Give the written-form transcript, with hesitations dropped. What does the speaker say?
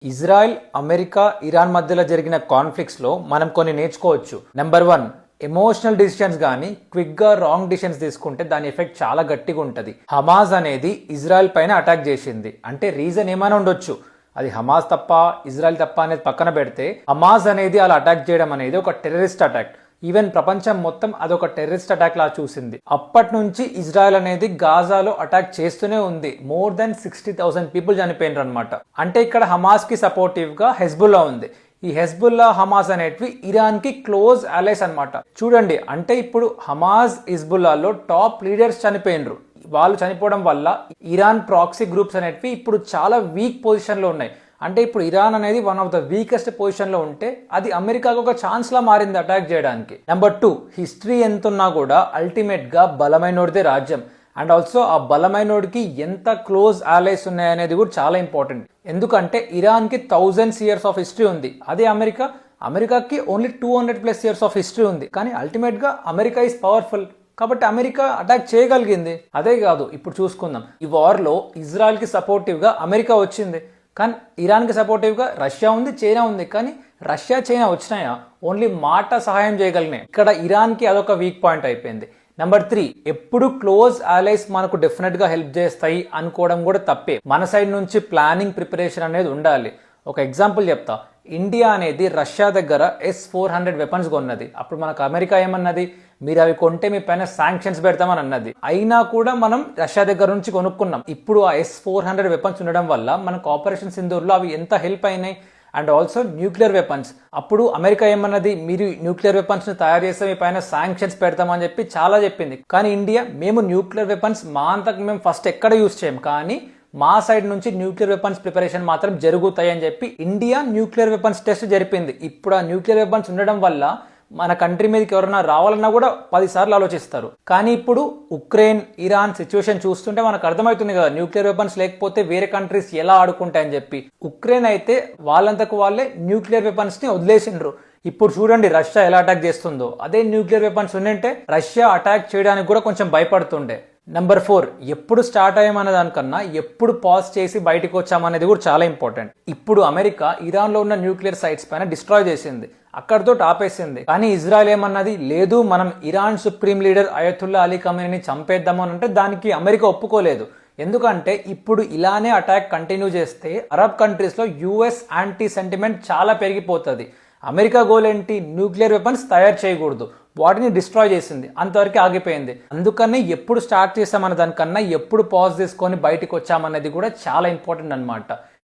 Israel, America, Iran మధ్యలో జరిగిన కాన్ఫ్లిక్ట్స్లో మనం కొన్ని నేర్చుకోవచ్చు. నెంబర్ 1, ఎమోషనల్ డిసిషన్స్ కానీ క్విక్గా రాంగ్ డిసిషన్స్ తీసుకుంటే దాని ఎఫెక్ట్ చాలా గట్టిగా ఉంటుంది. హమాజ్ అనేది ఇజ్రాయెల్ పైన అటాక్ చేసింది అంటే రీజన్ ఏమైనా ఉండొచ్చు. అది హమాజ్ తప్ప ఇజ్రాయెల్ తప్ప అనేది పక్కన పెడితే హమాజ్ అనేది అలా అటాక్ చేయడం అనేది ఒక టెర్రరిస్ట్ అటాక్. ఈవెన్ ప్రపంచం మొత్తం అదొక టెర్రరిస్ట్ అటాక్ లా చూసింది. అప్పటి నుంచి ఇజ్రాయెల్ అనేది గాజాలో అటాక్ చేస్తూనే ఉంది. మోర్ దెన్ 60,000 పీపుల్ చనిపోయినారు అనమాట. అంటే ఇక్కడ హమాస్ కి సపోర్టివ్ గా హెజ్బుల్లా ఉంది. ఈ హెజ్బుల్లా, హమాస్ అనేటివి ఇరాన్ కి క్లోజ్ అలైస్ అనమాట. చూడండి, అంటే ఇప్పుడు హమాస్, హిజ్బుల్లాలో టాప్ లీడర్స్ చనిపోయినరు. వాళ్ళు చనిపోవడం వల్ల ఇరాన్ ప్రాక్సీ గ్రూప్స్ అనేటివి ఇప్పుడు చాలా వీక్ పొజిషన్ లో ఉన్నాయి. అంటే ఇప్పుడు ఇరాన్ అనేది one of the weakest position లో ఉంటే అది అమెరికాకు ఒక ఛాన్స్ లా మారింది అటాక్ చేయడానికి. నెంబర్ 2, హిస్టరీ ఎంత ఉన్నా కూడా అల్టిమేట్ గా బలమైనోడిదే రాజ్యం. అండ్ ఆల్సో ఆ బలమైనోడికి ఎంత క్లోజ్ ఆలైస్ ఉన్నాయనేది కూడా చాలా ఇంపార్టెంట్. ఎందుకంటే ఇరాన్ కి 1000 years ఆఫ్ హిస్టరీ ఉంది. అదే అమెరికాకి ఓన్లీ 200+ years ఆఫ్ హిస్టరీ ఉంది. కానీ అల్టిమేట్ గా అమెరికా ఈస్ పవర్ఫుల్ కాబట్టి అమెరికా అటాక్ చేయగలిగింది. అదే కాదు, ఇప్పుడు చూసుకుందాం, ఈ వార్ లో ఇజ్రాయెల్ కి సపోర్టివ్ గా అమెరికా వచ్చింది, కానీ ఇరాన్కి సపోర్టివ్గా రష్యా ఉంది, చైనా ఉంది. కానీ రష్యా, చైనా వచ్చినాయా? ఓన్లీ మాట సహాయం చేయగలిగినాయి. ఇక్కడ ఇరాన్కి అదొక వీక్ పాయింట్ అయిపోయింది. నెంబర్ 3, ఎప్పుడు క్లోజ్ allies మనకు డెఫినెట్గా హెల్ప్ చేస్తాయి అనుకోవడం కూడా తప్పే. మన సైడ్ నుంచి ప్లానింగ్, ప్రిపరేషన్ అనేది ఉండాలి. ఒక ఎగ్జాంపుల్ చెప్తా. ఇండియా అనేది రష్యా దగ్గర S-400 వెపన్స్ కొన్నది. అప్పుడు మనకు అమెరికా ఏమన్నది, మీరు అవి కొంటే మీ పైన శాంక్షన్స్ పెడతామని అన్నది. అయినా కూడా మనం రష్యా దగ్గర నుంచి కొనుక్కున్నాం. ఇప్పుడు ఆ S-400 వెపన్స్ ఉండడం వల్ల మనకు ఆపరేషన్ సింధూర్లో అవి ఎంత హెల్ప్ అయినాయి. And also nuclear weapons. అప్పుడు అమెరికా ఏమన్నది, మీరు న్యూక్లియర్ వెపన్స్ ని తయారు చేస్తే మీ పైన శాంక్షన్స్ పెడతామని చెప్పి చాలా చెప్పింది. కానీ ఇండియా, మేము న్యూక్లియర్ వెపన్స్ మా అంతకు మేము ఫస్ట్ ఎక్కడ యూజ్ చేయం, కానీ మా సైడ్ నుంచి న్యూక్లియర్ వెపన్స్ ప్రిపరేషన్ మాత్రం జరుగుతాయి అని చెప్పి ఇండియా న్యూక్లియర్ వెపన్స్ టెస్ట్ జరిపింది. ఇప్పుడు ఆ న్యూక్లియర్ వెపన్స్ ఉండడం వల్ల మన కంట్రీ మీదకి ఎవరైనా రావాలన్నా కూడా 10 సార్లు ఆలోచిస్తారు. కానీ ఇప్పుడు ఉక్రెయిన్, ఇరాన్ సిచ్యువేషన్ చూస్తుంటే మనకు అర్థమవుతుంది కదా, న్యూక్లియర్ వెపన్స్ లేకపోతే వేరే కంట్రీస్ ఎలా ఆడుకుంటాయని చెప్పి. ఉక్రెయిన్ అయితే వాళ్ళంతకు వాళ్ళే న్యూక్లియర్ వెపన్స్ ని వదిలేసిండ్రు. ఇప్పుడు చూడండి రష్యా ఎలా అటాక్ చేస్తుందో. అదే న్యూక్లియర్ వెపన్స్ ఉండింటే రష్యా అటాక్ చేయడానికి కూడా కొంచెం భయపడుతుండే. నెంబర్ 4, ఎప్పుడు స్టార్ట్ అయ్యామన్న దానికన్నా ఎప్పుడు పాజ్ చేసి బయటకు వచ్చామనేది కూడా చాలా ఇంపార్టెంట్. ఇప్పుడు అమెరికా ఇరాన్లో ఉన్న న్యూక్లియర్ సైట్స్ పైన డిస్ట్రాయ్ చేసింది, అక్కడితో ఆపేసింది. కానీ ఇజ్రాయెల్ ఏమన్నది, లేదు మనం Iran supreme leader Ayatollah Ali ఖమేనీని చంపేద్దాము అని అంటే దానికి అమెరికా ఒప్పుకోలేదు. ఎందుకంటే ఇప్పుడు ఇలానే అటాక్ కంటిన్యూ చేస్తే అరబ్ కంట్రీస్ లో యుఎస్ యాంటీ సెంటిమెంట్ చాలా పెరిగిపోతుంది. అమెరికా గోల్ ఏంటి, న్యూక్లియర్ వెపన్స్ తయారు చేయకూడదు, వాటిని డిస్ట్రాయ్ చేసింది, అంతవరకు ఆగిపోయింది. అందుకనే ఎప్పుడు స్టార్ట్ చేసామన్న దానికన్నా ఎప్పుడు పాజ్ తీసుకొని బయటకు వచ్చామన్నది కూడా చాలా ఇంపార్టెంట్ అన్నమాట.